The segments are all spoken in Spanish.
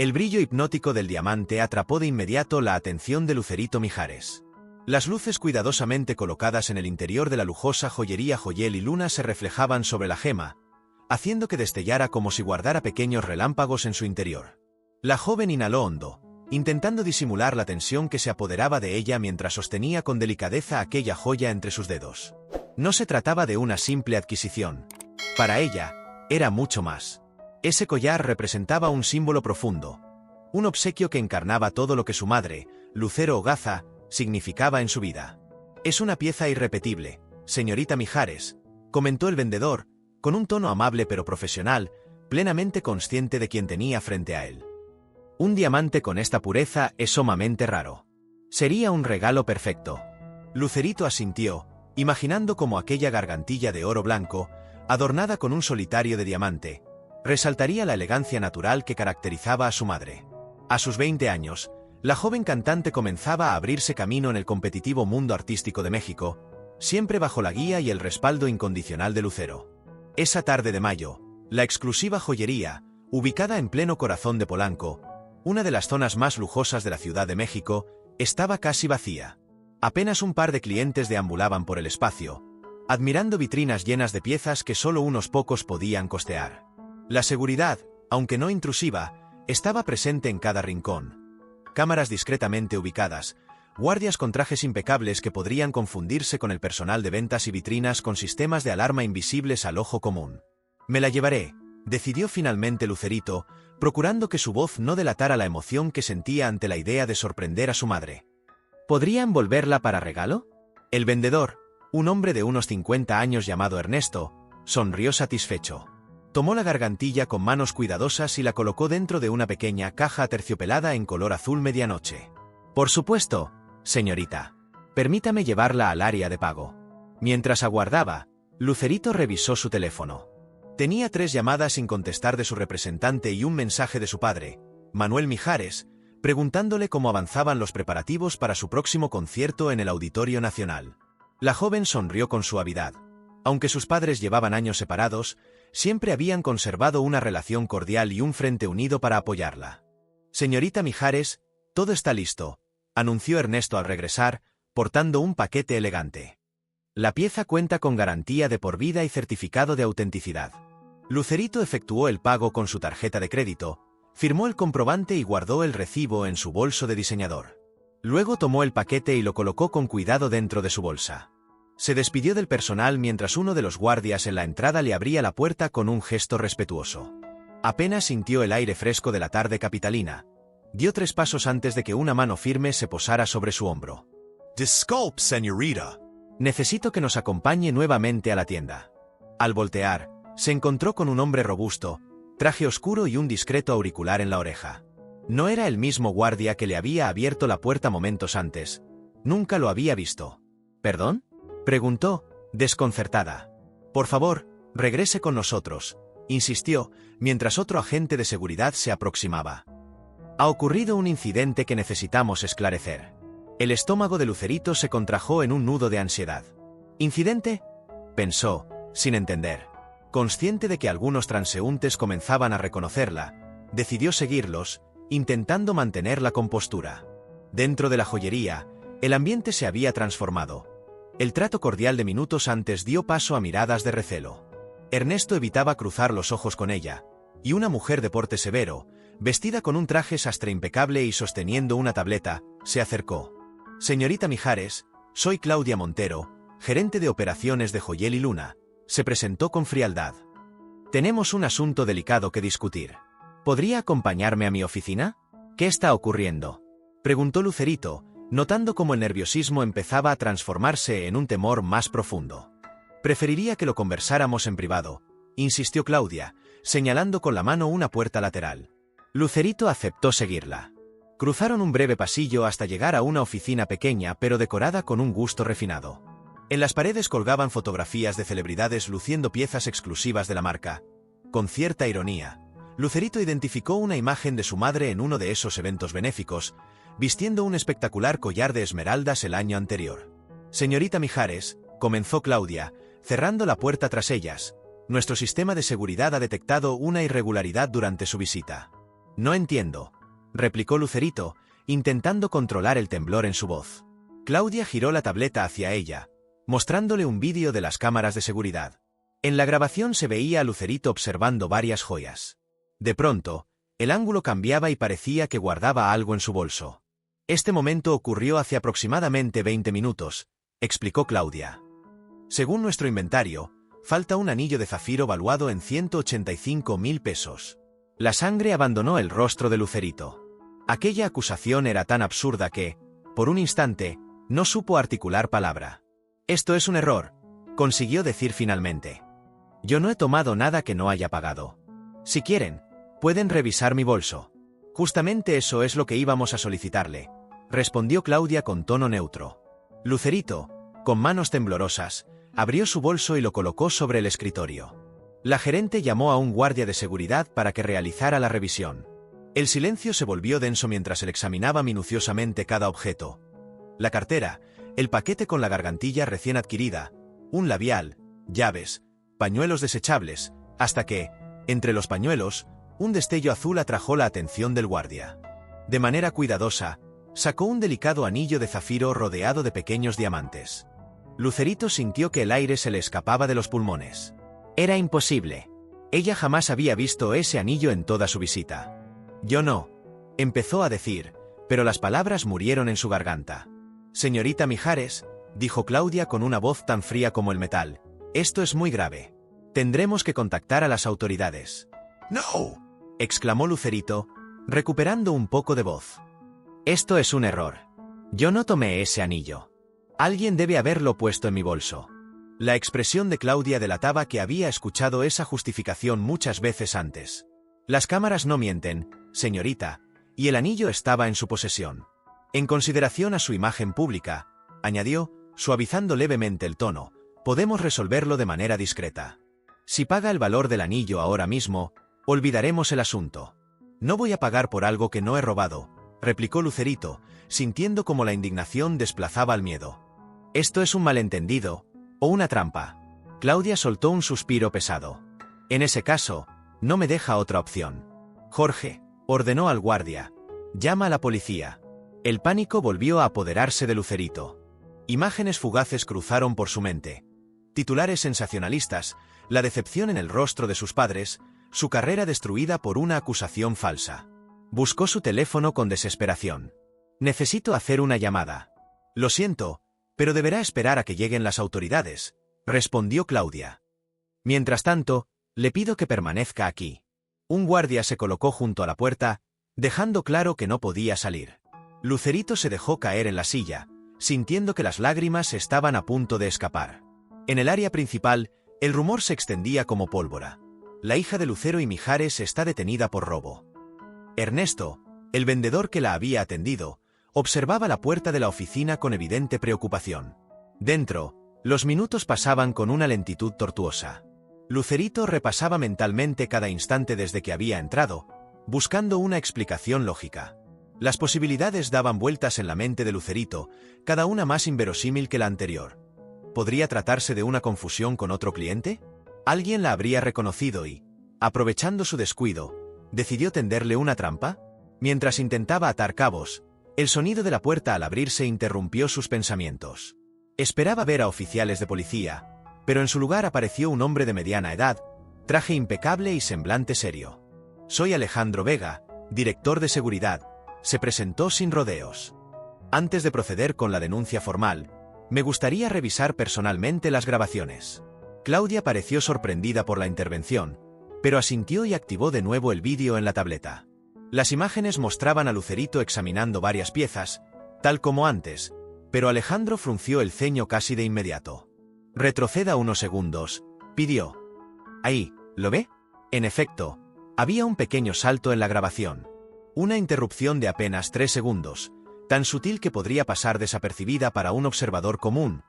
El brillo hipnótico del diamante atrapó de inmediato la atención de Lucerito Mijares. Las luces cuidadosamente colocadas en el interior de la lujosa joyería Joyel y Luna se reflejaban sobre la gema, haciendo que destellara como si guardara pequeños relámpagos en su interior. La joven inhaló hondo, intentando disimular la tensión que se apoderaba de ella mientras sostenía con delicadeza aquella joya entre sus dedos. No se trataba de una simple adquisición. Para ella, era mucho más. Ese collar representaba un símbolo profundo, un obsequio que encarnaba todo lo que su madre, Lucero Ogaza, significaba en su vida. «Es una pieza irrepetible, señorita Mijares», comentó el vendedor, con un tono amable pero profesional, plenamente consciente de quien tenía frente a él. Un diamante con esta pureza es sumamente raro. Sería un regalo perfecto. Lucerito asintió, imaginando cómo aquella gargantilla de oro blanco, adornada con un solitario de diamante, resaltaría la elegancia natural que caracterizaba a su madre. A sus 20 años, la joven cantante comenzaba a abrirse camino en el competitivo mundo artístico de México, siempre bajo la guía y el respaldo incondicional de Lucero. Esa tarde de mayo, la exclusiva joyería, ubicada en pleno corazón de Polanco, una de las zonas más lujosas de la Ciudad de México, estaba casi vacía. Apenas un par de clientes deambulaban por el espacio, admirando vitrinas llenas de piezas que solo unos pocos podían costear. La seguridad, aunque no intrusiva, estaba presente en cada rincón. Cámaras discretamente ubicadas, guardias con trajes impecables que podrían confundirse con el personal de ventas y vitrinas con sistemas de alarma invisibles al ojo común. «Me la llevaré», decidió finalmente Lucerito, procurando que su voz no delatara la emoción que sentía ante la idea de sorprender a su madre. «¿Podría envolverla para regalo?» El vendedor, un hombre de unos 50 años llamado Ernesto, sonrió satisfecho. Tomó la gargantilla con manos cuidadosas y la colocó dentro de una pequeña caja aterciopelada en color azul medianoche. «Por supuesto, señorita. Permítame llevarla al área de pago». Mientras aguardaba, Lucerito revisó su teléfono. Tenía 3 llamadas sin contestar de su representante y un mensaje de su padre, Manuel Mijares, preguntándole cómo avanzaban los preparativos para su próximo concierto en el Auditorio Nacional. La joven sonrió con suavidad. Aunque sus padres llevaban años separados, siempre habían conservado una relación cordial y un frente unido para apoyarla. «Señorita Mijares, todo está listo», anunció Ernesto al regresar, portando un paquete elegante. «La pieza cuenta con garantía de por vida y certificado de autenticidad». Lucerito efectuó el pago con su tarjeta de crédito, firmó el comprobante y guardó el recibo en su bolso de diseñador. Luego tomó el paquete y lo colocó con cuidado dentro de su bolsa. Se despidió del personal mientras uno de los guardias en la entrada le abría la puerta con un gesto respetuoso. Apenas sintió el aire fresco de la tarde capitalina. Dio 3 pasos antes de que una mano firme se posara sobre su hombro. «Disculpe, señorita. Necesito que nos acompañe nuevamente a la tienda». Al voltear, se encontró con un hombre robusto, traje oscuro y un discreto auricular en la oreja. No era el mismo guardia que le había abierto la puerta momentos antes. Nunca lo había visto. «¿Perdón?», preguntó, desconcertada. «Por favor, regrese con nosotros», insistió, mientras otro agente de seguridad se aproximaba. «Ha ocurrido un incidente que necesitamos esclarecer». El estómago de Lucerito se contrajo en un nudo de ansiedad. «¿Incidente?», pensó, sin entender. Consciente de que algunos transeúntes comenzaban a reconocerla, decidió seguirlos, intentando mantener la compostura. Dentro de la joyería, el ambiente se había transformado. El trato cordial de minutos antes dio paso a miradas de recelo. Ernesto evitaba cruzar los ojos con ella, y una mujer de porte severo, vestida con un traje sastre impecable y sosteniendo una tableta, se acercó. «Señorita Mijares, soy Claudia Montero, gerente de operaciones de Joyel y Luna», se presentó con frialdad. «Tenemos un asunto delicado que discutir. ¿Podría acompañarme a mi oficina? ¿Qué está ocurriendo?», preguntó Lucerito, notando cómo el nerviosismo empezaba a transformarse en un temor más profundo. «Preferiría que lo conversáramos en privado», insistió Claudia, señalando con la mano una puerta lateral. Lucerito aceptó seguirla. Cruzaron un breve pasillo hasta llegar a una oficina pequeña pero decorada con un gusto refinado. En las paredes colgaban fotografías de celebridades luciendo piezas exclusivas de la marca. Con cierta ironía, Lucerito identificó una imagen de su madre en uno de esos eventos benéficos, vistiendo un espectacular collar de esmeraldas el año anterior. «Señorita Mijares», comenzó Claudia, cerrando la puerta tras ellas, «nuestro sistema de seguridad ha detectado una irregularidad durante su visita». No entiendo, replicó Lucerito, intentando controlar el temblor en su voz. Claudia giró la tableta hacia ella, mostrándole un vídeo de las cámaras de seguridad. En la grabación se veía a Lucerito observando varias joyas. De pronto, el ángulo cambiaba y parecía que guardaba algo en su bolso. Este momento ocurrió hace aproximadamente 20 minutos, explicó Claudia. Según nuestro inventario, falta un anillo de zafiro valuado en 185.000 pesos. La sangre abandonó el rostro de Lucerito. Aquella acusación era tan absurda que, por un instante, no supo articular palabra. Esto es un error, consiguió decir finalmente. Yo no he tomado nada que no haya pagado. Si quieren, pueden revisar mi bolso. Justamente eso es lo que íbamos a solicitarle, respondió Claudia con tono neutro. Lucerito, con manos temblorosas, abrió su bolso y lo colocó sobre el escritorio. La gerente llamó a un guardia de seguridad para que realizara la revisión. El silencio se volvió denso mientras él examinaba minuciosamente cada objeto. La cartera, el paquete con la gargantilla recién adquirida, un labial, llaves, pañuelos desechables, hasta que, entre los pañuelos, un destello azul atrajo la atención del guardia. De manera cuidadosa, sacó un delicado anillo de zafiro rodeado de pequeños diamantes. Lucerito sintió que el aire se le escapaba de los pulmones. Era imposible. Ella jamás había visto ese anillo en toda su visita. Yo no, empezó a decir, pero las palabras murieron en su garganta. Señorita Mijares, dijo Claudia con una voz tan fría como el metal, esto es muy grave. Tendremos que contactar a las autoridades. ¡No!, exclamó Lucerito, recuperando un poco de voz. Esto es un error. Yo no tomé ese anillo. Alguien debe haberlo puesto en mi bolso. La expresión de Claudia delataba que había escuchado esa justificación muchas veces antes. Las cámaras no mienten, señorita, y el anillo estaba en su posesión. En consideración a su imagen pública, añadió, suavizando levemente el tono, podemos resolverlo de manera discreta. Si paga el valor del anillo ahora mismo, olvidaremos el asunto. No voy a pagar por algo que no he robado, replicó Lucerito, sintiendo como la indignación desplazaba al miedo. Esto es un malentendido, o una trampa. Claudia soltó un suspiro pesado. En ese caso, no me deja otra opción. Jorge, ordenó al guardia, llama a la policía. El pánico volvió a apoderarse de Lucerito. Imágenes fugaces cruzaron por su mente. Titulares sensacionalistas, la decepción en el rostro de sus padres, su carrera destruida por una acusación falsa. Buscó su teléfono con desesperación. Necesito hacer una llamada. Lo siento, pero deberá esperar a que lleguen las autoridades, respondió Claudia. Mientras tanto, le pido que permanezca aquí. Un guardia se colocó junto a la puerta, dejando claro que no podía salir. Lucerito se dejó caer en la silla, sintiendo que las lágrimas estaban a punto de escapar. En el área principal, el rumor se extendía como pólvora. La hija de Lucero y Mijares está detenida por robo. Ernesto, el vendedor que la había atendido, observaba la puerta de la oficina con evidente preocupación. Dentro, los minutos pasaban con una lentitud tortuosa. Lucerito repasaba mentalmente cada instante desde que había entrado, buscando una explicación lógica. Las posibilidades daban vueltas en la mente de Lucerito, cada una más inverosímil que la anterior. ¿Podría tratarse de una confusión con otro cliente? ¿Alguien la habría reconocido y, aprovechando su descuido, decidió tenderle una trampa? Mientras intentaba atar cabos, el sonido de la puerta al abrirse interrumpió sus pensamientos. Esperaba ver a oficiales de policía, pero en su lugar apareció un hombre de mediana edad, traje impecable y semblante serio. Soy Alejandro Vega, director de seguridad, se presentó sin rodeos. Antes de proceder con la denuncia formal, me gustaría revisar personalmente las grabaciones. Claudia pareció sorprendida por la intervención, pero asintió y activó de nuevo el vídeo en la tableta. Las imágenes mostraban a Lucerito examinando varias piezas, tal como antes, pero Alejandro frunció el ceño casi de inmediato. Retroceda unos segundos, pidió. Ahí, ¿lo ve? En efecto, había un pequeño salto en la grabación. Una interrupción de apenas 3 segundos, tan sutil que podría pasar desapercibida para un observador común,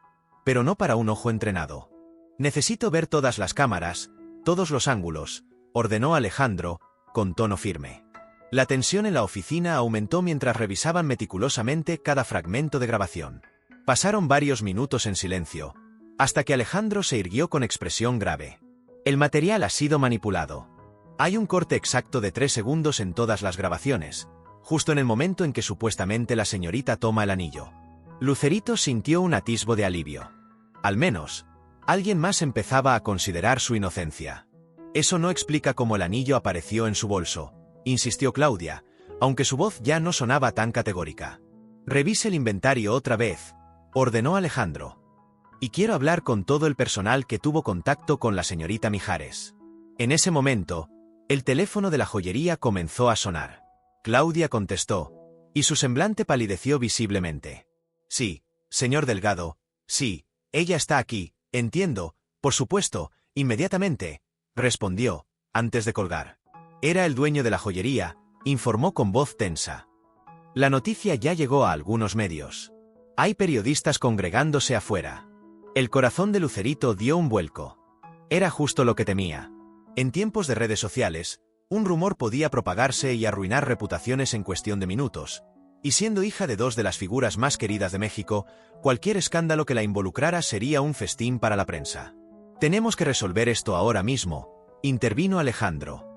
pero no para un ojo entrenado. Necesito ver todas las cámaras, todos los ángulos, ordenó Alejandro, con tono firme. La tensión en la oficina aumentó mientras revisaban meticulosamente cada fragmento de grabación. Pasaron varios minutos en silencio, hasta que Alejandro se irguió con expresión grave. El material ha sido manipulado. Hay un corte exacto de 3 segundos en todas las grabaciones, justo en el momento en que supuestamente la señorita toma el anillo. Lucerito sintió un atisbo de alivio. Al menos, alguien más empezaba a considerar su inocencia. Eso no explica cómo el anillo apareció en su bolso, insistió Claudia, aunque su voz ya no sonaba tan categórica. Revise el inventario otra vez, ordenó Alejandro. Y quiero hablar con todo el personal que tuvo contacto con la señorita Mijares. En ese momento, el teléfono de la joyería comenzó a sonar. Claudia contestó, y su semblante palideció visiblemente. Sí, señor Delgado, sí, ella está aquí, entiendo, por supuesto, inmediatamente, respondió, antes de colgar. Era el dueño de la joyería, informó con voz tensa. La noticia ya llegó a algunos medios. Hay periodistas congregándose afuera. El corazón de Lucerito dio un vuelco. Era justo lo que temía. En tiempos de redes sociales, un rumor podía propagarse y arruinar reputaciones en cuestión de minutos, y siendo hija de dos de las figuras más queridas de México, cualquier escándalo que la involucrara sería un festín para la prensa. Tenemos que resolver esto ahora mismo, intervino Alejandro.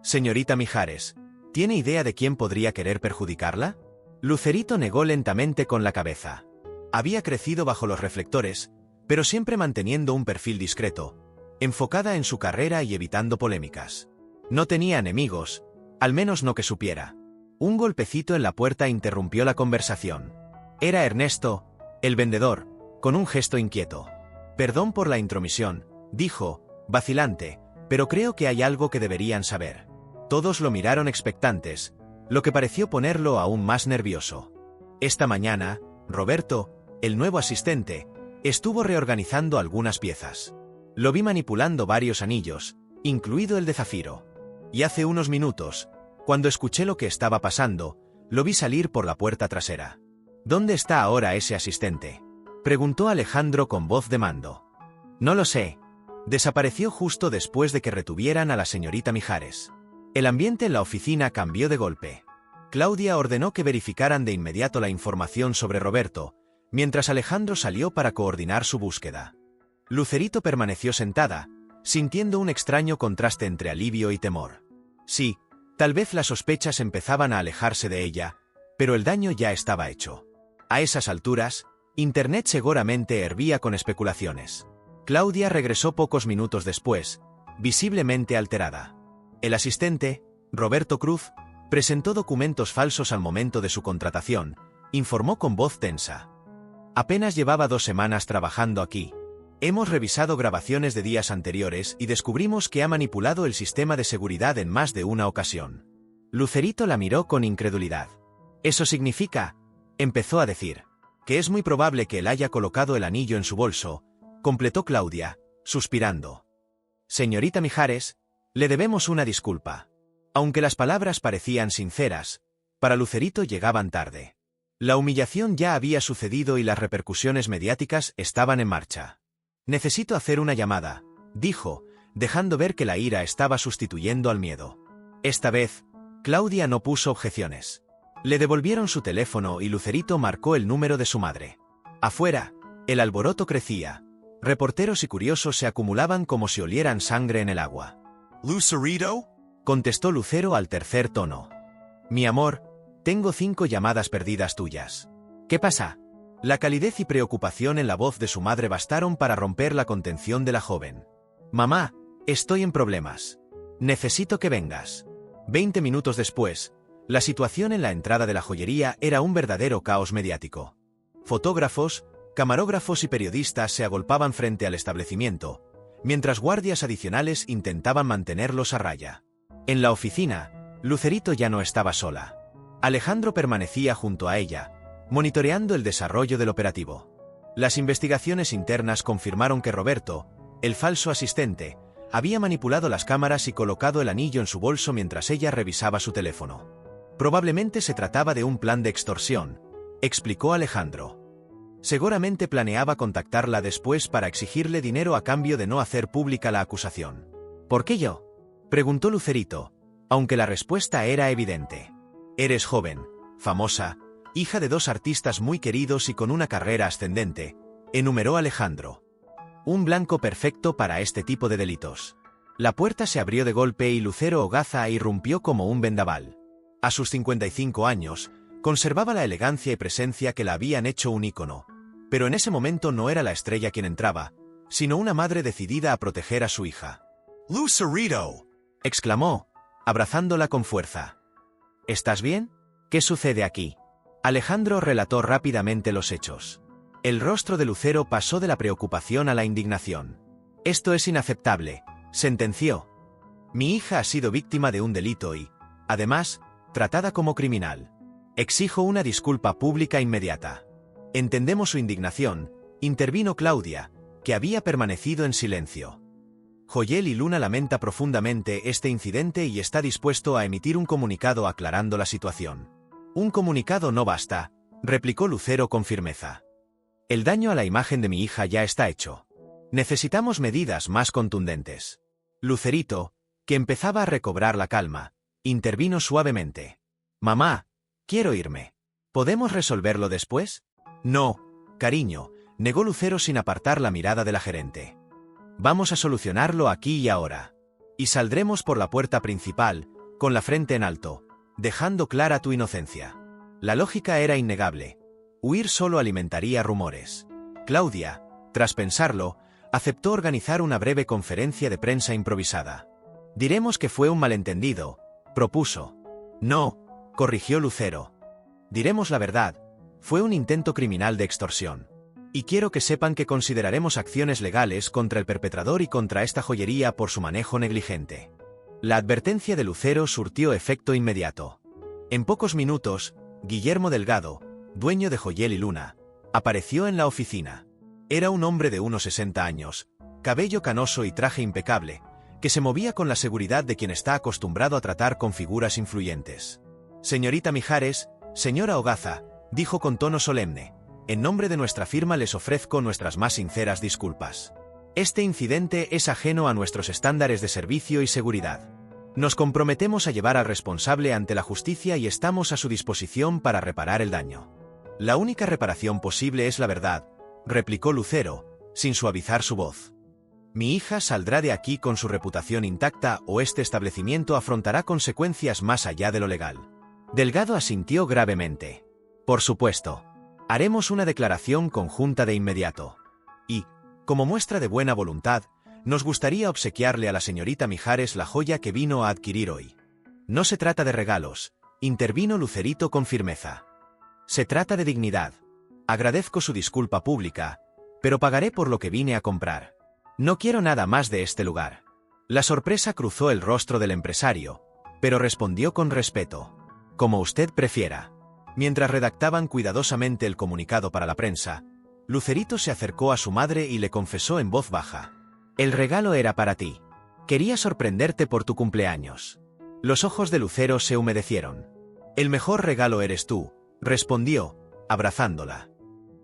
Señorita Mijares, ¿tiene idea de quién podría querer perjudicarla? Lucerito negó lentamente con la cabeza. Había crecido bajo los reflectores, pero siempre manteniendo un perfil discreto, enfocada en su carrera y evitando polémicas. No tenía enemigos, al menos no que supiera. Un golpecito en la puerta interrumpió la conversación. Era Ernesto, el vendedor, con un gesto inquieto. Perdón por la intromisión, dijo, vacilante, pero creo que hay algo que deberían saber. Todos lo miraron expectantes, lo que pareció ponerlo aún más nervioso. Esta mañana, Roberto, el nuevo asistente, estuvo reorganizando algunas piezas. Lo vi manipulando varios anillos, incluido el de zafiro. Y hace unos minutos, cuando escuché lo que estaba pasando, lo vi salir por la puerta trasera. ¿Dónde está ahora ese asistente?, preguntó Alejandro con voz de mando. No lo sé. Desapareció justo después de que retuvieran a la señorita Mijares. El ambiente en la oficina cambió de golpe. Claudia ordenó que verificaran de inmediato la información sobre Roberto, mientras Alejandro salió para coordinar su búsqueda. Lucerito permaneció sentada, sintiendo un extraño contraste entre alivio y temor. Sí, tal vez las sospechas empezaban a alejarse de ella, pero el daño ya estaba hecho. A esas alturas, Internet seguramente hervía con especulaciones. Claudia regresó pocos minutos después, visiblemente alterada. El asistente, Roberto Cruz, presentó documentos falsos al momento de su contratación, informó con voz tensa. Apenas llevaba 2 semanas trabajando aquí. Hemos revisado grabaciones de días anteriores y descubrimos que ha manipulado el sistema de seguridad en más de una ocasión. Lucerito la miró con incredulidad. «Eso significa», empezó a decir, «que es muy probable que él haya colocado el anillo en su bolso», completó Claudia, suspirando. «Señorita Mijares, le debemos una disculpa». Aunque las palabras parecían sinceras, para Lucerito llegaban tarde. La humillación ya había sucedido y las repercusiones mediáticas estaban en marcha. «Necesito hacer una llamada», dijo, dejando ver que la ira estaba sustituyendo al miedo. Esta vez, Claudia no puso objeciones. Le devolvieron su teléfono y Lucerito marcó el número de su madre. Afuera, el alboroto crecía. Reporteros y curiosos se acumulaban como si olieran sangre en el agua. ¿Lucerito?, contestó Lucero al tercer tono. «Mi amor, tengo 5 llamadas perdidas tuyas». «¿Qué pasa?». La calidez y preocupación en la voz de su madre bastaron para romper la contención de la joven. «Mamá, estoy en problemas. Necesito que vengas». 20 minutos después, la situación en la entrada de la joyería era un verdadero caos mediático. Fotógrafos, camarógrafos y periodistas se agolpaban frente al establecimiento, mientras guardias adicionales intentaban mantenerlos a raya. En la oficina, Lucerito ya no estaba sola. Alejandro permanecía junto a ella, monitoreando el desarrollo del operativo. Las investigaciones internas confirmaron que Roberto, el falso asistente, había manipulado las cámaras y colocado el anillo en su bolso mientras ella revisaba su teléfono. Probablemente se trataba de un plan de extorsión, explicó Alejandro. Seguramente planeaba contactarla después para exigirle dinero a cambio de no hacer pública la acusación. ¿Por qué yo?, preguntó Lucerito, aunque la respuesta era evidente. Eres joven, famosa, hija de 2 artistas muy queridos y con una carrera ascendente, enumeró Alejandro. Un blanco perfecto para este tipo de delitos. La puerta se abrió de golpe y Lucero Ogaza irrumpió como un vendaval. A sus 55 años, conservaba la elegancia y presencia que la habían hecho un ícono. Pero en ese momento no era la estrella quien entraba, sino una madre decidida a proteger a su hija. «Lucerito», exclamó, abrazándola con fuerza. «¿Estás bien? ¿Qué sucede aquí?». Alejandro relató rápidamente los hechos. El rostro de Lucero pasó de la preocupación a la indignación. «Esto es inaceptable», sentenció. «Mi hija ha sido víctima de un delito y, además, tratada como criminal. Exijo una disculpa pública inmediata». «Entendemos su indignación», intervino Claudia, que había permanecido en silencio. «Joyel y Luna lamenta profundamente este incidente y está dispuesto a emitir un comunicado aclarando la situación». «Un comunicado no basta», replicó Lucero con firmeza. «El daño a la imagen de mi hija ya está hecho. Necesitamos medidas más contundentes». Lucerito, que empezaba a recobrar la calma, intervino suavemente. «Mamá, quiero irme. ¿Podemos resolverlo después?». «No, cariño», negó Lucero sin apartar la mirada de la gerente. «Vamos a solucionarlo aquí y ahora. Y saldremos por la puerta principal, con la frente en alto, dejando clara tu inocencia». La lógica era innegable. Huir solo alimentaría rumores. Claudia, tras pensarlo, aceptó organizar una breve conferencia de prensa improvisada. «Diremos que fue un malentendido», propuso. «No», corrigió Lucero. «Diremos la verdad, fue un intento criminal de extorsión. Y quiero que sepan que consideraremos acciones legales contra el perpetrador y contra esta joyería por su manejo negligente». La advertencia de Lucero surtió efecto inmediato. En pocos minutos, Guillermo Delgado, dueño de Joyel y Luna, apareció en la oficina. Era un hombre de unos 60 años, cabello canoso y traje impecable, que se movía con la seguridad de quien está acostumbrado a tratar con figuras influyentes. «Señorita Mijares, señora Ogaza», dijo con tono solemne, «en nombre de nuestra firma les ofrezco nuestras más sinceras disculpas. Este incidente es ajeno a nuestros estándares de servicio y seguridad. Nos comprometemos a llevar al responsable ante la justicia y estamos a su disposición para reparar el daño». «La única reparación posible es la verdad», replicó Lucero, sin suavizar su voz. «Mi hija saldrá de aquí con su reputación intacta o este establecimiento afrontará consecuencias más allá de lo legal». Delgado asintió gravemente. «Por supuesto. Haremos una declaración conjunta de inmediato. Y, como muestra de buena voluntad, nos gustaría obsequiarle a la señorita Mijares la joya que vino a adquirir hoy». «No se trata de regalos», intervino Lucerito con firmeza. «Se trata de dignidad. Agradezco su disculpa pública, pero pagaré por lo que vine a comprar. No quiero nada más de este lugar». La sorpresa cruzó el rostro del empresario, pero respondió con respeto. «Como usted prefiera». Mientras redactaban cuidadosamente el comunicado para la prensa, Lucerito se acercó a su madre y le confesó en voz baja. «El regalo era para ti. Quería sorprenderte por tu cumpleaños». Los ojos de Lucero se humedecieron. «El mejor regalo eres tú», respondió, abrazándola.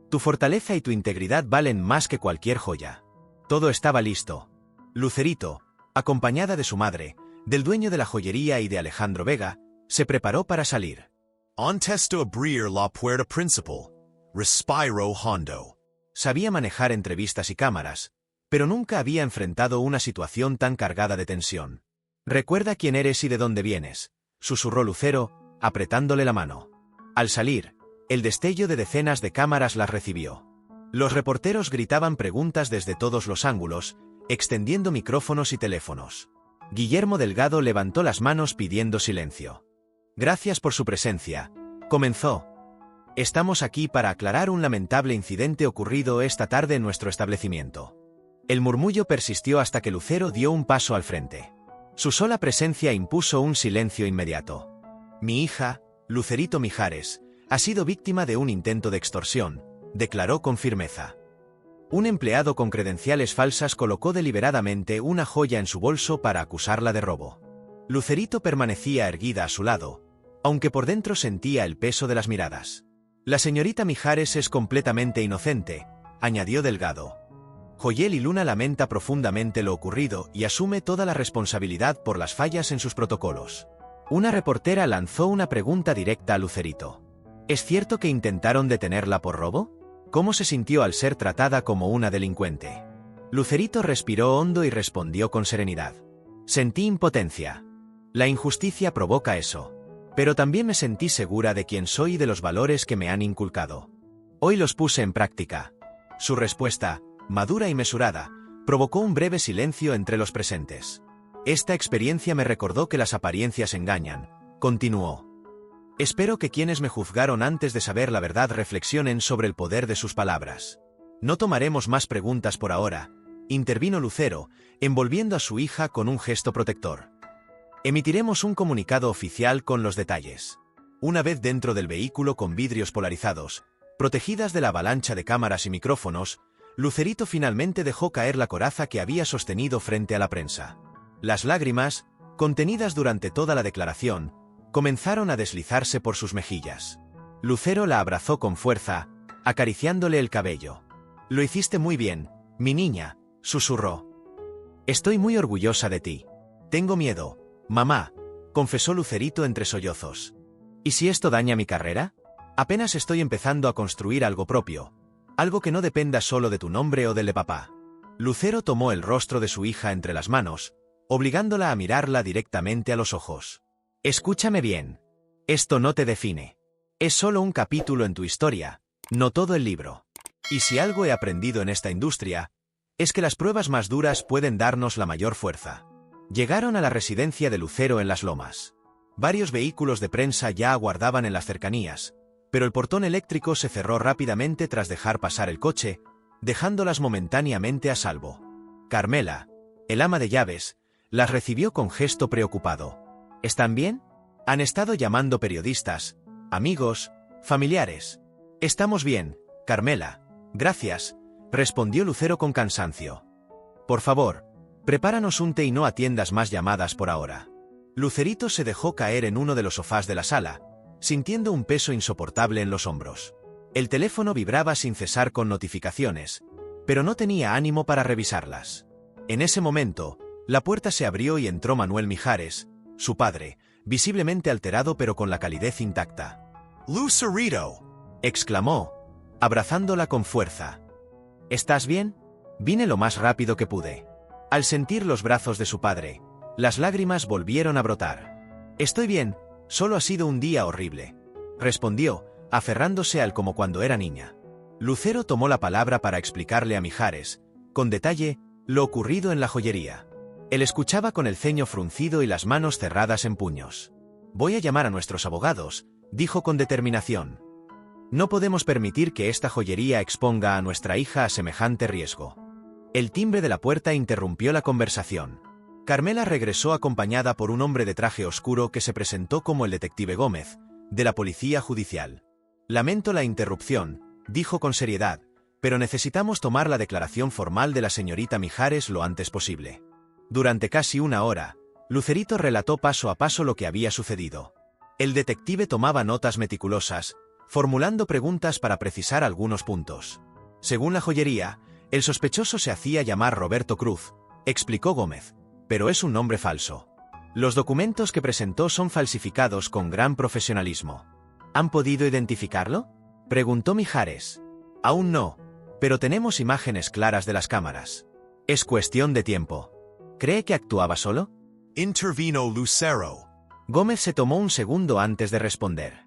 «Tu fortaleza y tu integridad valen más que cualquier joya». Todo estaba listo. Lucerito, acompañada de su madre, del dueño de la joyería y de Alejandro Vega, se preparó para salir. «Antes de abrir la puerta principal, respiró hondo». Sabía manejar entrevistas y cámaras, pero nunca había enfrentado una situación tan cargada de tensión. «Recuerda quién eres y de dónde vienes», susurró Lucero, apretándole la mano. Al salir, el destello de decenas de cámaras las recibió. Los reporteros gritaban preguntas desde todos los ángulos, extendiendo micrófonos y teléfonos. Guillermo Delgado levantó las manos pidiendo silencio. «Gracias por su presencia», comenzó. «Estamos aquí para aclarar un lamentable incidente ocurrido esta tarde en nuestro establecimiento». El murmullo persistió hasta que Lucero dio un paso al frente. Su sola presencia impuso un silencio inmediato. «Mi hija, Lucerito Mijares, ha sido víctima de un intento de extorsión», declaró con firmeza. Un empleado con credenciales falsas colocó deliberadamente una joya en su bolso para acusarla de robo. Lucerito permanecía erguida a su lado, aunque por dentro sentía el peso de las miradas. «La señorita Mijares es completamente inocente», añadió Delgado. «Joyel y Luna lamenta profundamente lo ocurrido y asume toda la responsabilidad por las fallas en sus protocolos». Una reportera lanzó una pregunta directa a Lucerito. «¿Es cierto que intentaron detenerla por robo? ¿Cómo se sintió al ser tratada como una delincuente?». Lucerito respiró hondo y respondió con serenidad. Sentí impotencia. La injusticia provoca eso. Pero también me sentí segura de quién soy y de los valores que me han inculcado. Hoy los puse en práctica. Su respuesta, madura y mesurada, provocó un breve silencio entre los presentes. Esta experiencia me recordó que las apariencias engañan. Continuó. Espero que quienes me juzgaron antes de saber la verdad reflexionen sobre el poder de sus palabras. No tomaremos más preguntas por ahora, intervino Lucero, envolviendo a su hija con un gesto protector. Emitiremos un comunicado oficial con los detalles. Una vez dentro del vehículo con vidrios polarizados, protegidas de la avalancha de cámaras y micrófonos, Lucerito finalmente dejó caer la coraza que había sostenido frente a la prensa. Las lágrimas, contenidas durante toda la declaración, comenzaron a deslizarse por sus mejillas. Lucero la abrazó con fuerza, acariciándole el cabello. «Lo hiciste muy bien, mi niña», susurró. «Estoy muy orgullosa de ti». «Tengo miedo, mamá», confesó Lucerito entre sollozos. «¿Y si esto daña mi carrera? Apenas estoy empezando a construir algo propio, algo que no dependa solo de tu nombre o del de papá». Lucero tomó el rostro de su hija entre las manos, obligándola a mirarla directamente a los ojos. «Escúchame bien. Esto no te define. Es solo un capítulo en tu historia, no todo el libro. Y si algo he aprendido en esta industria, es que las pruebas más duras pueden darnos la mayor fuerza». Llegaron a la residencia de Lucero en Las Lomas. Varios vehículos de prensa ya aguardaban en las cercanías, pero el portón eléctrico se cerró rápidamente tras dejar pasar el coche, dejándolas momentáneamente a salvo. Carmela, el ama de llaves, las recibió con gesto preocupado. «¿Están bien? Han estado llamando periodistas, amigos, familiares». «Estamos bien, Carmela. Gracias», respondió Lucero con cansancio. «Por favor, prepáranos un té y no atiendas más llamadas por ahora». Lucerito se dejó caer en uno de los sofás de la sala, sintiendo un peso insoportable en los hombros. El teléfono vibraba sin cesar con notificaciones, pero no tenía ánimo para revisarlas. En ese momento, la puerta se abrió y entró Manuel Mijares, su padre, visiblemente alterado pero con la calidez intacta. «¡Lucerito!», exclamó, abrazándola con fuerza. «¿Estás bien?». Vine lo más rápido que pude. Al sentir los brazos de su padre, las lágrimas volvieron a brotar. «Estoy bien, solo ha sido un día horrible», respondió, aferrándose a él como cuando era niña. Lucero tomó la palabra para explicarle a Mijares, con detalle, lo ocurrido en la joyería. Él escuchaba con el ceño fruncido y las manos cerradas en puños. «Voy a llamar a nuestros abogados», dijo con determinación. «No podemos permitir que esta joyería exponga a nuestra hija a semejante riesgo». El timbre de la puerta interrumpió la conversación. Carmela regresó acompañada por un hombre de traje oscuro que se presentó como el detective Gómez, de la Policía Judicial. «Lamento la interrupción», dijo con seriedad, «pero necesitamos tomar la declaración formal de la señorita Mijares lo antes posible». Durante casi una hora, Lucerito relató paso a paso lo que había sucedido. El detective tomaba notas meticulosas, formulando preguntas para precisar algunos puntos. Según la joyería, el sospechoso se hacía llamar Roberto Cruz, explicó Gómez, pero es un nombre falso. Los documentos que presentó son falsificados con gran profesionalismo. ¿Han podido identificarlo?, preguntó Mijares. Aún no, pero tenemos imágenes claras de las cámaras. Es cuestión de tiempo. ¿Cree que actuaba solo?, intervino Lucero. Gómez se tomó un segundo antes de responder.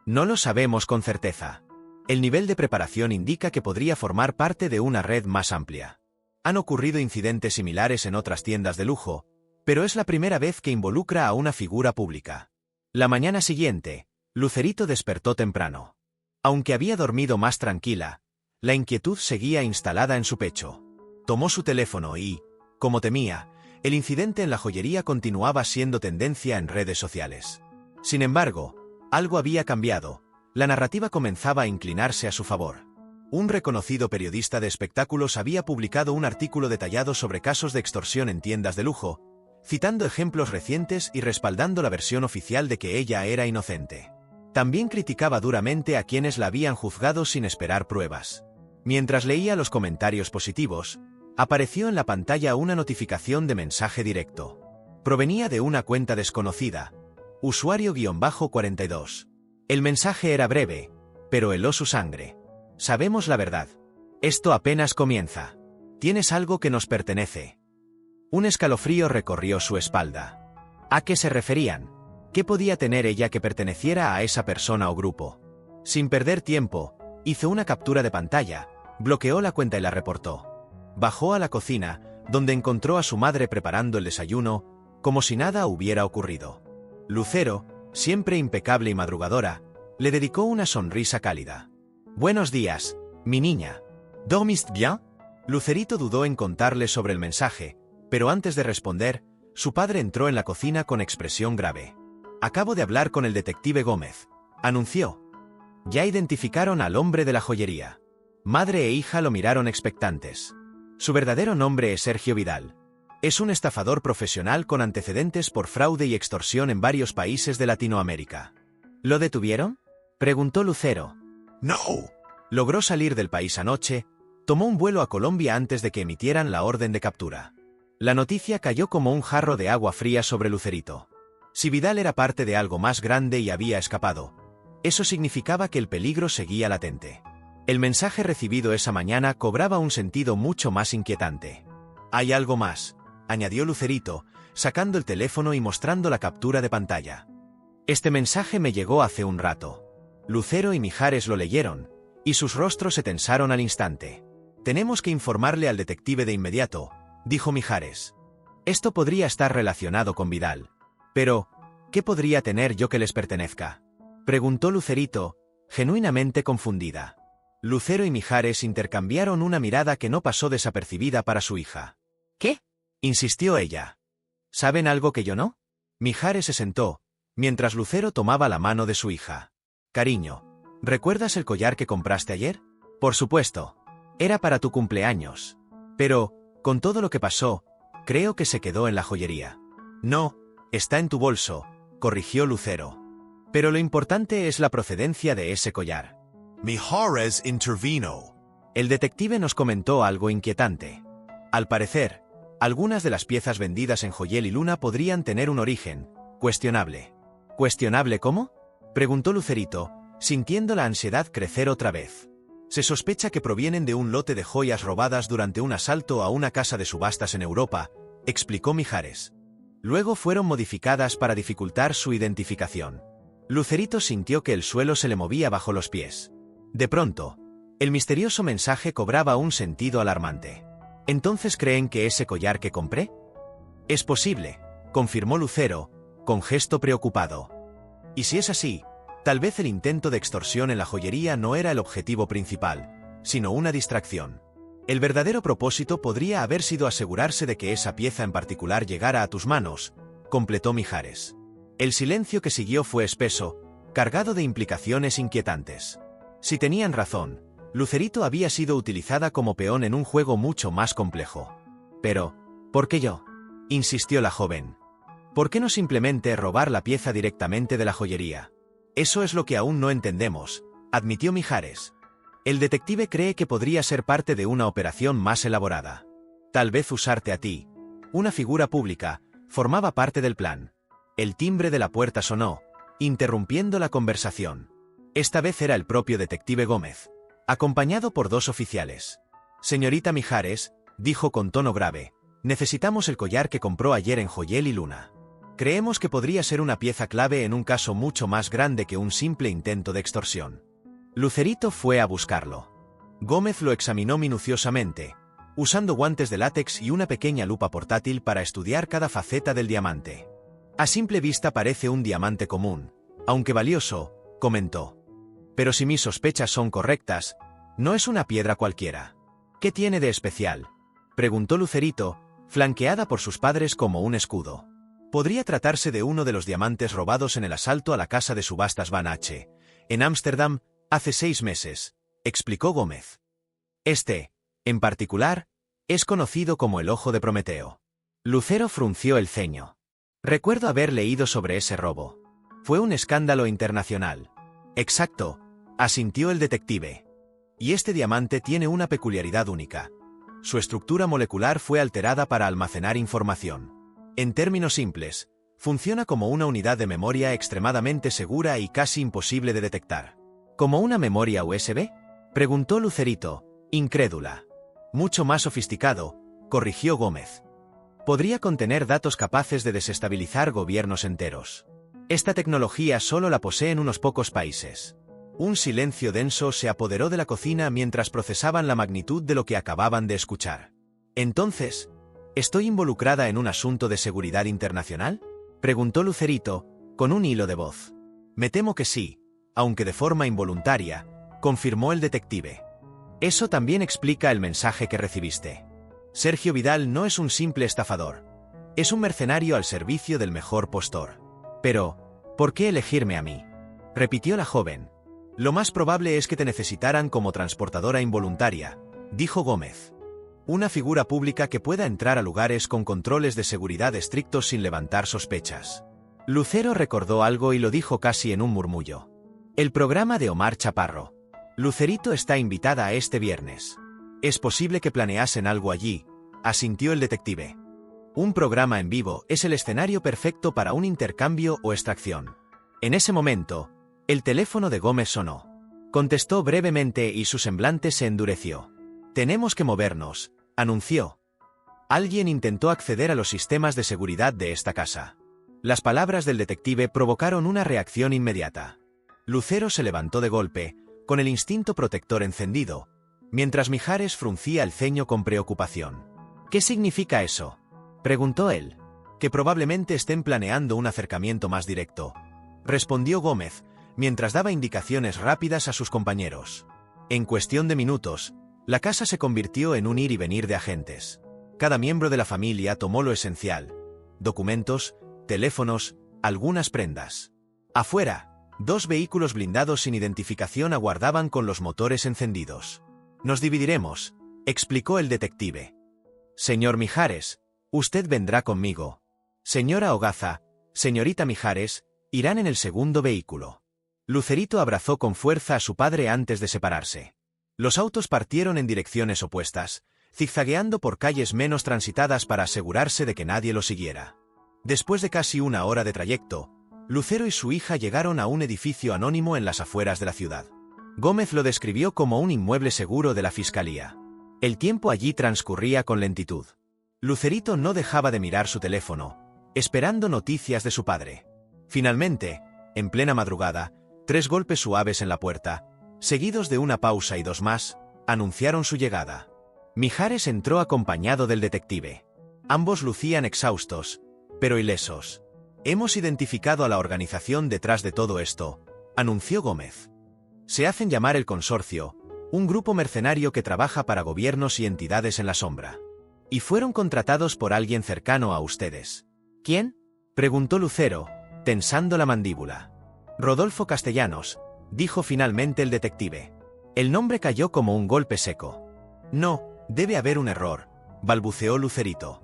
No lo sabemos con certeza. El nivel de preparación indica que podría formar parte de una red más amplia. Han ocurrido incidentes similares en otras tiendas de lujo, pero es la primera vez que involucra a una figura pública. La mañana siguiente, Lucerito despertó temprano. Aunque había dormido más tranquila, la inquietud seguía instalada en su pecho. Tomó su teléfono y, como temía, el incidente en la joyería continuaba siendo tendencia en redes sociales. Sin embargo, algo había cambiado. La narrativa comenzaba a inclinarse a su favor. Un reconocido periodista de espectáculos había publicado un artículo detallado sobre casos de extorsión en tiendas de lujo, citando ejemplos recientes y respaldando la versión oficial de que ella era inocente. También criticaba duramente a quienes la habían juzgado sin esperar pruebas. Mientras leía los comentarios positivos, apareció en la pantalla una notificación de mensaje directo. Provenía de una cuenta desconocida, usuario-42. El mensaje era breve, pero heló su sangre. Sabemos la verdad. Esto apenas comienza. Tienes algo que nos pertenece. Un escalofrío recorrió su espalda. ¿A qué se referían? ¿Qué podía tener ella que perteneciera a esa persona o grupo? Sin perder tiempo, hizo una captura de pantalla, bloqueó la cuenta y la reportó. Bajó a la cocina, donde encontró a su madre preparando el desayuno, como si nada hubiera ocurrido. Lucero, siempre impecable y madrugadora, le dedicó una sonrisa cálida. «Buenos días, mi niña. ¿Dormiste bien?» Lucerito dudó en contarle sobre el mensaje, pero antes de responder, su padre entró en la cocina con expresión grave. «Acabo de hablar con el detective Gómez», anunció. Ya identificaron al hombre de la joyería. Madre e hija lo miraron expectantes. Su verdadero nombre es Sergio Vidal. Es un estafador profesional con antecedentes por fraude y extorsión en varios países de Latinoamérica. ¿Lo detuvieron?, preguntó Lucero. No. Logró salir del país anoche, tomó un vuelo a Colombia antes de que emitieran la orden de captura. La noticia cayó como un jarro de agua fría sobre Lucerito. Si Vidal era parte de algo más grande y había escapado, eso significaba que el peligro seguía latente. El mensaje recibido esa mañana cobraba un sentido mucho más inquietante. «Hay algo más», añadió Lucerito, sacando el teléfono y mostrando la captura de pantalla. «Este mensaje me llegó hace un rato». Lucero y Mijares lo leyeron, y sus rostros se tensaron al instante. «Tenemos que informarle al detective de inmediato», dijo Mijares. «Esto podría estar relacionado con Vidal. Pero, ¿qué podría tener yo que les pertenezca?», preguntó Lucerito, genuinamente confundida. Lucero y Mijares intercambiaron una mirada que no pasó desapercibida para su hija. «¿Qué?», insistió ella. «¿Saben algo que yo no?». Mijares se sentó, mientras Lucero tomaba la mano de su hija. «Cariño, ¿recuerdas el collar que compraste ayer?». «Por supuesto. Era para tu cumpleaños. Pero, con todo lo que pasó, creo que se quedó en la joyería». «No, está en tu bolso», corrigió Lucero. «Pero lo importante es la procedencia de ese collar». Mijares intervino. El detective nos comentó algo inquietante. Al parecer, algunas de las piezas vendidas en Joyel y Luna podrían tener un origen cuestionable. ¿Cuestionable cómo?, preguntó Lucerito, sintiendo la ansiedad crecer otra vez. Se sospecha que provienen de un lote de joyas robadas durante un asalto a una casa de subastas en Europa, explicó Mijares. Luego fueron modificadas para dificultar su identificación. Lucerito sintió que el suelo se le movía bajo los pies. De pronto, el misterioso mensaje cobraba un sentido alarmante. «¿Entonces creen que ese collar que compré?». «Es posible», confirmó Lucero, con gesto preocupado. «Y si es así, tal vez el intento de extorsión en la joyería no era el objetivo principal, sino una distracción. El verdadero propósito podría haber sido asegurarse de que esa pieza en particular llegara a tus manos», completó Mijares. El silencio que siguió fue espeso, cargado de implicaciones inquietantes. Si tenían razón, Lucerito había sido utilizada como peón en un juego mucho más complejo. «Pero, ¿por qué yo?», insistió la joven. «¿Por qué no simplemente robar la pieza directamente de la joyería?». «Eso es lo que aún no entendemos», admitió Mijares. «El detective cree que podría ser parte de una operación más elaborada. Tal vez usarte a ti, una figura pública, formaba parte del plan». El timbre de la puerta sonó, interrumpiendo la conversación. Esta vez era el propio detective Gómez, acompañado por dos oficiales. «Señorita Mijares», dijo con tono grave, «necesitamos el collar que compró ayer en Joyel y Luna. Creemos que podría ser una pieza clave en un caso mucho más grande que un simple intento de extorsión». Lucerito fue a buscarlo. Gómez lo examinó minuciosamente, usando guantes de látex y una pequeña lupa portátil para estudiar cada faceta del diamante. «A simple vista parece un diamante común, aunque valioso», comentó. «Pero si mis sospechas son correctas, no es una piedra cualquiera». «¿Qué tiene de especial?», preguntó Lucerito, flanqueada por sus padres como un escudo. «Podría tratarse de uno de los diamantes robados en el asalto a la casa de subastas Van H., en Ámsterdam, hace 6 meses», explicó Gómez. «Este, en particular, es conocido como el Ojo de Prometeo». Lucero frunció el ceño. «Recuerdo haber leído sobre ese robo. Fue un escándalo internacional». «Exacto», asintió el detective. «Y este diamante tiene una peculiaridad única. Su estructura molecular fue alterada para almacenar información. En términos simples, funciona como una unidad de memoria extremadamente segura y casi imposible de detectar». «¿Como una memoria USB?», preguntó Lucerito, incrédula. «Mucho más sofisticado», corrigió Gómez. Podría contener datos capaces de desestabilizar gobiernos enteros. Esta tecnología solo la poseen unos pocos países. Un silencio denso se apoderó de la cocina mientras procesaban la magnitud de lo que acababan de escuchar. Entonces, ¿estoy involucrada en un asunto de seguridad internacional?, preguntó Lucerito, con un hilo de voz. Me temo que sí, aunque de forma involuntaria, confirmó el detective. Eso también explica el mensaje que recibiste. Sergio Vidal no es un simple estafador. Es un mercenario al servicio del mejor postor. Pero, ¿por qué elegirme a mí?, repitió la joven. Lo más probable es que te necesitaran como transportadora involuntaria, dijo Gómez. Una figura pública que pueda entrar a lugares con controles de seguridad estrictos sin levantar sospechas. Lucero recordó algo y lo dijo casi en un murmullo. El programa de Omar Chaparro. Lucerito está invitada a este viernes. Es posible que planeasen algo allí, asintió el detective. Un programa en vivo es el escenario perfecto para un intercambio o extracción. En ese momento, el teléfono de Gómez sonó. Contestó brevemente y su semblante se endureció. Tenemos que movernos, anunció. Alguien intentó acceder a los sistemas de seguridad de esta casa. Las palabras del detective provocaron una reacción inmediata. Lucero se levantó de golpe, con el instinto protector encendido, mientras Mijares fruncía el ceño con preocupación. ¿Qué significa eso?, preguntó él. Que probablemente estén planeando un acercamiento más directo, respondió Gómez, mientras daba indicaciones rápidas a sus compañeros. En cuestión de minutos, la casa se convirtió en un ir y venir de agentes. Cada miembro de la familia tomó lo esencial: documentos, teléfonos, algunas prendas. Afuera, 2 vehículos blindados sin identificación aguardaban con los motores encendidos. Nos dividiremos, explicó el detective. Señor Mijares, usted vendrá conmigo. Señora Hogaza, señorita Mijares, irán en el segundo vehículo. Lucerito abrazó con fuerza a su padre antes de separarse. Los autos partieron en direcciones opuestas, zigzagueando por calles menos transitadas para asegurarse de que nadie lo siguiera. Después de casi 1 hora de trayecto, Lucero y su hija llegaron a un edificio anónimo en las afueras de la ciudad. Gómez lo describió como un inmueble seguro de la fiscalía. El tiempo allí transcurría con lentitud. Lucerito no dejaba de mirar su teléfono, esperando noticias de su padre. Finalmente, en plena madrugada, 3 golpes suaves en la puerta, seguidos de una pausa y 2 más, anunciaron su llegada. Mijares entró acompañado del detective. Ambos lucían exhaustos, pero ilesos. Hemos identificado a la organización detrás de todo esto, anunció Gómez. Se hacen llamar el Consorcio, un grupo mercenario que trabaja para gobiernos y entidades en la sombra. Y fueron contratados por alguien cercano a ustedes. ¿Quién?, preguntó Lucero, tensando la mandíbula. Rodolfo Castellanos, dijo finalmente el detective. El nombre cayó como un golpe seco. No, debe haber un error, balbuceó Lucerito.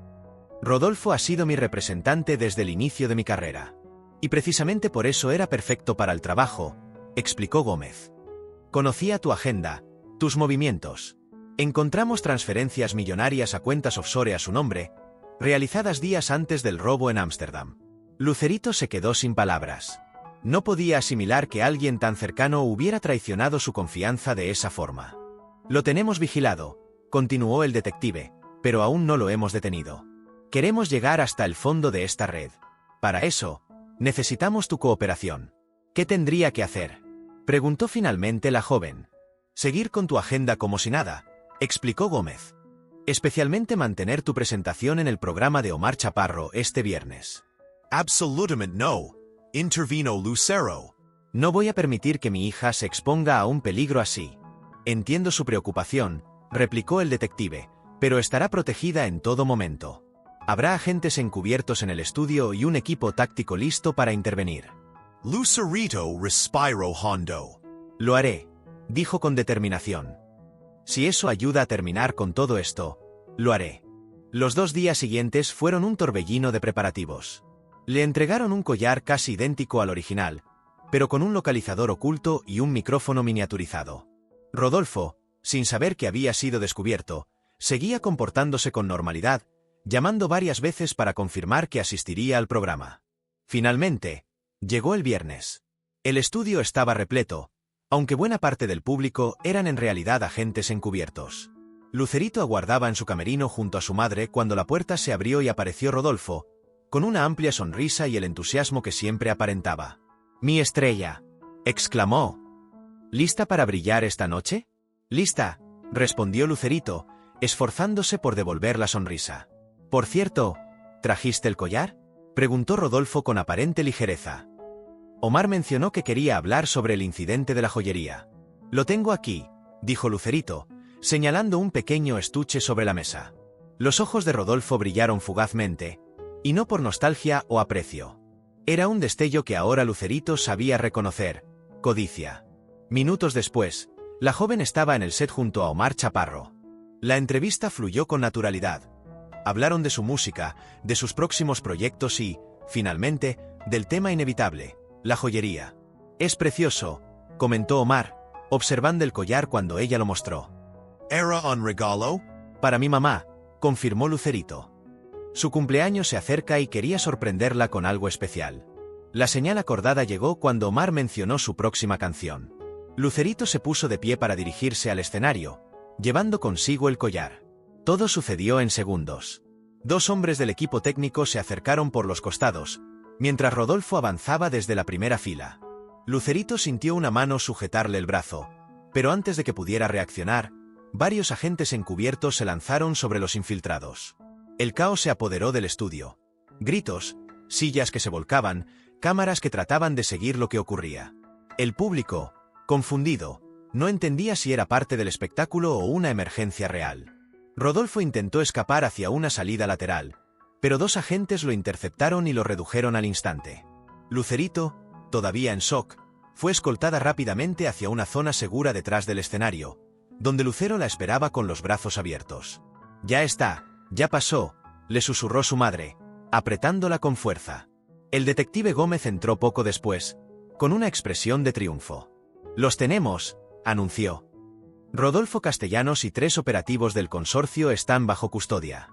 Rodolfo ha sido mi representante desde el inicio de mi carrera. Y precisamente por eso era perfecto para el trabajo, explicó Gómez. Conocía tu agenda, tus movimientos. Encontramos transferencias millonarias a cuentas offshore a su nombre, realizadas días antes del robo en Ámsterdam. Lucerito se quedó sin palabras. No podía asimilar que alguien tan cercano hubiera traicionado su confianza de esa forma. Lo tenemos vigilado, continuó el detective, pero aún no lo hemos detenido. Queremos llegar hasta el fondo de esta red. Para eso, necesitamos tu cooperación. ¿Qué tendría que hacer?, preguntó finalmente la joven. Seguir con tu agenda como si nada, explicó Gómez. Especialmente mantener tu presentación en el programa de Omar Chaparro este viernes. Absolutamente no, intervino Lucero. No voy a permitir que mi hija se exponga a un peligro así. Entiendo su preocupación, replicó el detective, pero estará protegida en todo momento. Habrá agentes encubiertos en el estudio y un equipo táctico listo para intervenir. Lucerito respiró hondo. Lo haré, dijo con determinación. Si eso ayuda a terminar con todo esto, lo haré. Los 2 días siguientes fueron un torbellino de preparativos. Le entregaron un collar casi idéntico al original, pero con un localizador oculto y un micrófono miniaturizado. Rodolfo, sin saber que había sido descubierto, seguía comportándose con normalidad, llamando varias veces para confirmar que asistiría al programa. Finalmente, llegó el viernes. El estudio estaba repleto, aunque buena parte del público eran en realidad agentes encubiertos. Lucerito aguardaba en su camerino junto a su madre cuando la puerta se abrió y apareció Rodolfo, con una amplia sonrisa y el entusiasmo que siempre aparentaba. «¡Mi estrella!», exclamó. «¿Lista para brillar esta noche?». «Lista», respondió Lucerito, esforzándose por devolver la sonrisa. «Por cierto, ¿trajiste el collar?», preguntó Rodolfo con aparente ligereza. Omar mencionó que quería hablar sobre el incidente de la joyería. «Lo tengo aquí», dijo Lucerito, señalando un pequeño estuche sobre la mesa. Los ojos de Rodolfo brillaron fugazmente, y no por nostalgia o aprecio. Era un destello que ahora Lucerito sabía reconocer: codicia. Minutos después, la joven estaba en el set junto a Omar Chaparro. La entrevista fluyó con naturalidad. Hablaron de su música, de sus próximos proyectos y, finalmente, del tema inevitable: la joyería. «Es precioso», comentó Omar, observando el collar cuando ella lo mostró. «¿Era un regalo?». «Para mi mamá», confirmó Lucerito. Su cumpleaños se acerca y quería sorprenderla con algo especial. La señal acordada llegó cuando Omar mencionó su próxima canción. Lucerito se puso de pie para dirigirse al escenario, llevando consigo el collar. Todo sucedió en segundos. Dos hombres del equipo técnico se acercaron por los costados, mientras Rodolfo avanzaba desde la primera fila. Lucerito sintió una mano sujetarle el brazo, pero antes de que pudiera reaccionar, varios agentes encubiertos se lanzaron sobre los infiltrados. El caos se apoderó del estudio. Gritos, sillas que se volcaban, cámaras que trataban de seguir lo que ocurría. El público, confundido, no entendía si era parte del espectáculo o una emergencia real. Rodolfo intentó escapar hacia una salida lateral, pero dos agentes lo interceptaron y lo redujeron al instante. Lucerito, todavía en shock, fue escoltada rápidamente hacia una zona segura detrás del escenario, donde Lucero la esperaba con los brazos abiertos. «Ya está, ya pasó», le susurró su madre, apretándola con fuerza. El detective Gómez entró poco después, con una expresión de triunfo. «Los tenemos», anunció. «Rodolfo Castellanos y 3 operativos del consorcio están bajo custodia».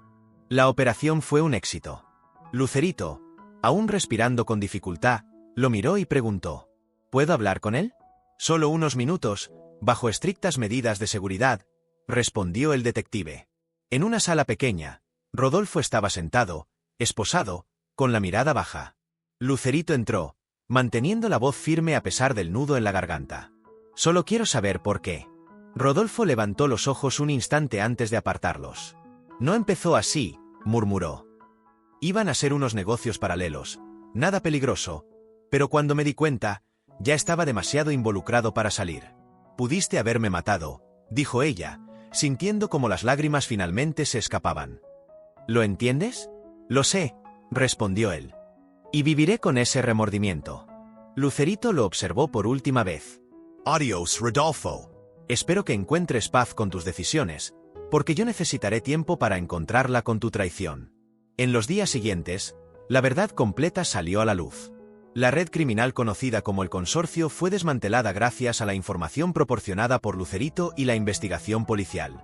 La operación fue un éxito. Lucerito, aún respirando con dificultad, lo miró y preguntó: «¿Puedo hablar con él?». «Solo unos minutos, bajo estrictas medidas de seguridad», respondió el detective. En una sala pequeña, Rodolfo estaba sentado, esposado, con la mirada baja. Lucerito entró, manteniendo la voz firme a pesar del nudo en la garganta. «Solo quiero saber por qué». Rodolfo levantó los ojos un instante antes de apartarlos. «No empezó así», murmuró. «Iban a ser unos negocios paralelos, nada peligroso, pero cuando me di cuenta, ya estaba demasiado involucrado para salir». «Pudiste haberme matado», dijo ella, sintiendo como las lágrimas finalmente se escapaban. «¿Lo entiendes?». «Lo sé», respondió él. «Y viviré con ese remordimiento». Lucerito lo observó por última vez. «Adiós, Rodolfo». «Espero que encuentres paz con tus decisiones, porque yo necesitaré tiempo para encontrarla con tu traición». En los días siguientes, la verdad completa salió a la luz. La red criminal conocida como el Consorcio fue desmantelada gracias a la información proporcionada por Lucerito y la investigación policial.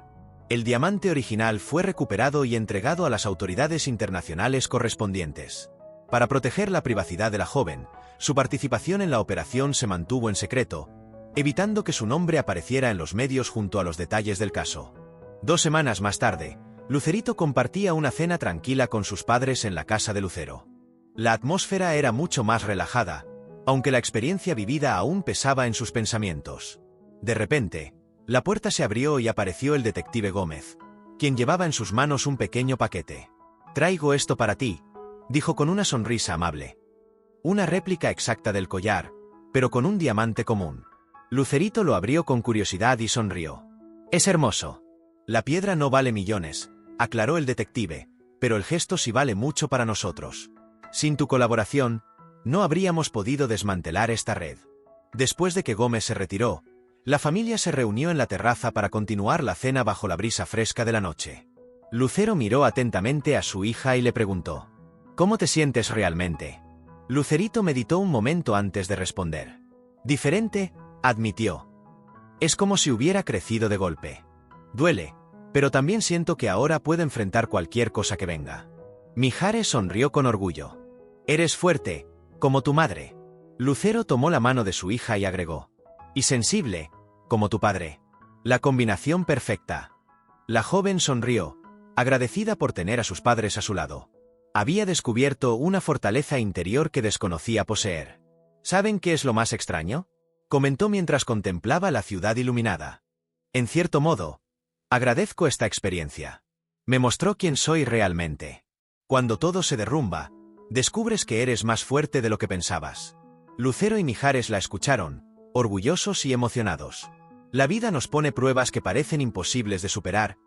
El diamante original fue recuperado y entregado a las autoridades internacionales correspondientes. Para proteger la privacidad de la joven, su participación en la operación se mantuvo en secreto, evitando que su nombre apareciera en los medios junto a los detalles del caso. 2 semanas más tarde, Lucerito compartía una cena tranquila con sus padres en la casa de Lucero. La atmósfera era mucho más relajada, aunque la experiencia vivida aún pesaba en sus pensamientos. De repente, la puerta se abrió y apareció el detective Gómez, quien llevaba en sus manos un pequeño paquete. «Traigo esto para ti», dijo con una sonrisa amable. Una réplica exacta del collar, pero con un diamante común. Lucerito lo abrió con curiosidad y sonrió. «Es hermoso». «La piedra no vale millones», aclaró el detective, «pero el gesto sí vale mucho para nosotros. Sin tu colaboración, no habríamos podido desmantelar esta red». Después de que Gómez se retiró, la familia se reunió en la terraza para continuar la cena bajo la brisa fresca de la noche. Lucero miró atentamente a su hija y le preguntó: «¿Cómo te sientes realmente?». Lucerito meditó un momento antes de responder. «Diferente», admitió. «Es como si hubiera crecido de golpe. Duele, pero también siento que ahora puedo enfrentar cualquier cosa que venga». Mijares sonrió con orgullo. «Eres fuerte, como tu madre». Lucero tomó la mano de su hija y agregó: «Y sensible, como tu padre. La combinación perfecta». La joven sonrió, agradecida por tener a sus padres a su lado. Había descubierto una fortaleza interior que desconocía poseer. ¿Saben qué es lo más extraño?, comentó mientras contemplaba la ciudad iluminada. En cierto modo, agradezco esta experiencia. Me mostró quién soy realmente. Cuando todo se derrumba, descubres que eres más fuerte de lo que pensabas. Lucero y Mijares la escucharon, orgullosos y emocionados. La vida nos pone pruebas que parecen imposibles de superar,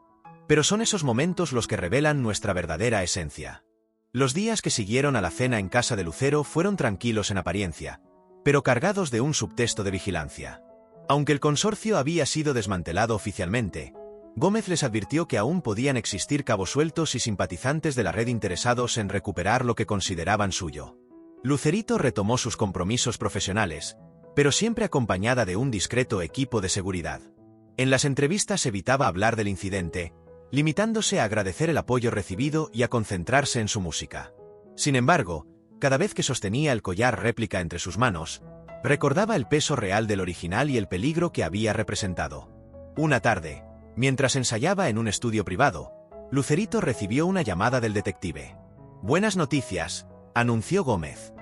pero son esos momentos los que revelan nuestra verdadera esencia. Los días que siguieron a la cena en casa de Lucero fueron tranquilos en apariencia, pero cargados de un subtexto de vigilancia. Aunque el consorcio había sido desmantelado oficialmente, Gómez les advirtió que aún podían existir cabos sueltos y simpatizantes de la red interesados en recuperar lo que consideraban suyo. Lucerito retomó sus compromisos profesionales, pero siempre acompañada de un discreto equipo de seguridad. En las entrevistas evitaba hablar del incidente, limitándose a agradecer el apoyo recibido y a concentrarse en su música. Sin embargo, cada vez que sostenía el collar réplica entre sus manos, recordaba el peso real del original y el peligro que había representado. Una tarde, mientras ensayaba en un estudio privado, Lucerito recibió una llamada del detective. «Buenas noticias», anunció Gómez.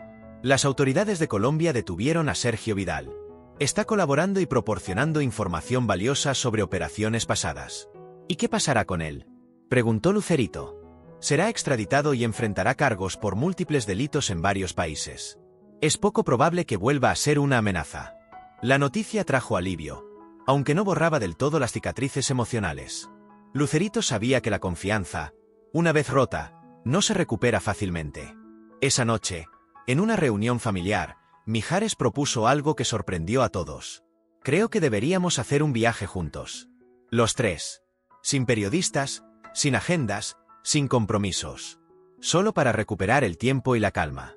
Las autoridades de Colombia detuvieron a Sergio Vidal. Está colaborando y proporcionando información valiosa sobre operaciones pasadas. ¿Y qué pasará con él?, preguntó Lucerito. Será extraditado y enfrentará cargos por múltiples delitos en varios países. Es poco probable que vuelva a ser una amenaza. La noticia trajo alivio, aunque no borraba del todo las cicatrices emocionales. Lucerito sabía que la confianza, una vez rota, no se recupera fácilmente. Esa noche, en una reunión familiar, Mijares propuso algo que sorprendió a todos. «Creo que deberíamos hacer un viaje juntos. Los tres. Sin periodistas, sin agendas, sin compromisos. Solo para recuperar el tiempo y la calma».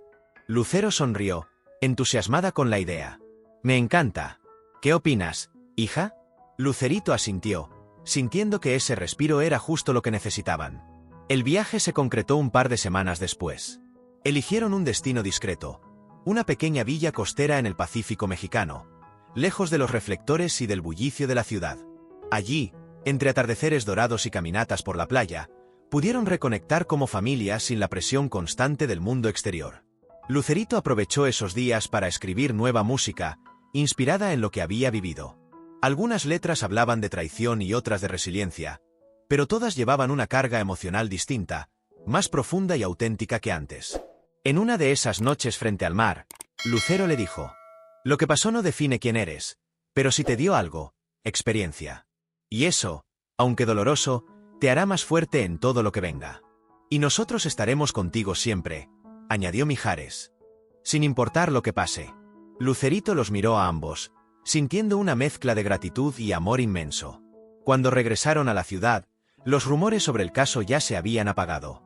Lucero sonrió, entusiasmada con la idea. «Me encanta. ¿Qué opinas, hija?». Lucerito asintió, sintiendo que ese respiro era justo lo que necesitaban. El viaje se concretó un par de semanas después. Eligieron un destino discreto, una pequeña villa costera en el Pacífico mexicano, lejos de los reflectores y del bullicio de la ciudad. Allí, entre atardeceres dorados y caminatas por la playa, pudieron reconectar como familia sin la presión constante del mundo exterior. Lucerito aprovechó esos días para escribir nueva música, inspirada en lo que había vivido. Algunas letras hablaban de traición y otras de resiliencia, pero todas llevaban una carga emocional distinta, más profunda y auténtica que antes. En una de esas noches frente al mar, Lucero le dijo: «Lo que pasó no define quién eres, pero si te dio algo, experiencia. Y eso, aunque doloroso, te hará más fuerte en todo lo que venga. Y nosotros estaremos contigo siempre», añadió Mijares. Sin importar lo que pase. Lucerito los miró a ambos, sintiendo una mezcla de gratitud y amor inmenso. Cuando regresaron a la ciudad, los rumores sobre el caso ya se habían apagado.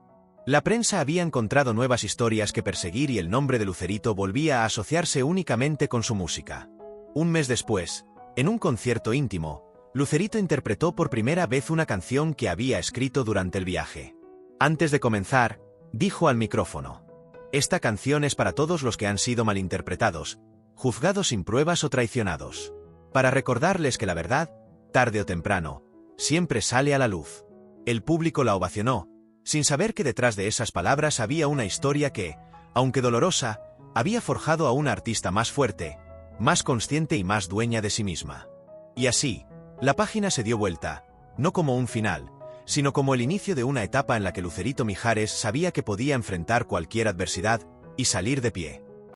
La prensa había encontrado nuevas historias que perseguir y el nombre de Lucerito volvía a asociarse únicamente con su música. Un mes después, en un concierto íntimo, Lucerito interpretó por primera vez una canción que había escrito durante el viaje. Antes de comenzar, dijo al micrófono: «Esta canción es para todos los que han sido malinterpretados, juzgados sin pruebas o traicionados. Para recordarles que la verdad, tarde o temprano, siempre sale a la luz». El público la ovacionó, sin saber que detrás de esas palabras había una historia que, aunque dolorosa, había forjado a una artista más fuerte, más consciente y más dueña de sí misma. Y así, la página se dio vuelta, no como un final, sino como el inicio de una etapa en la que Lucerito Mijares sabía que podía enfrentar cualquier adversidad y salir de pie.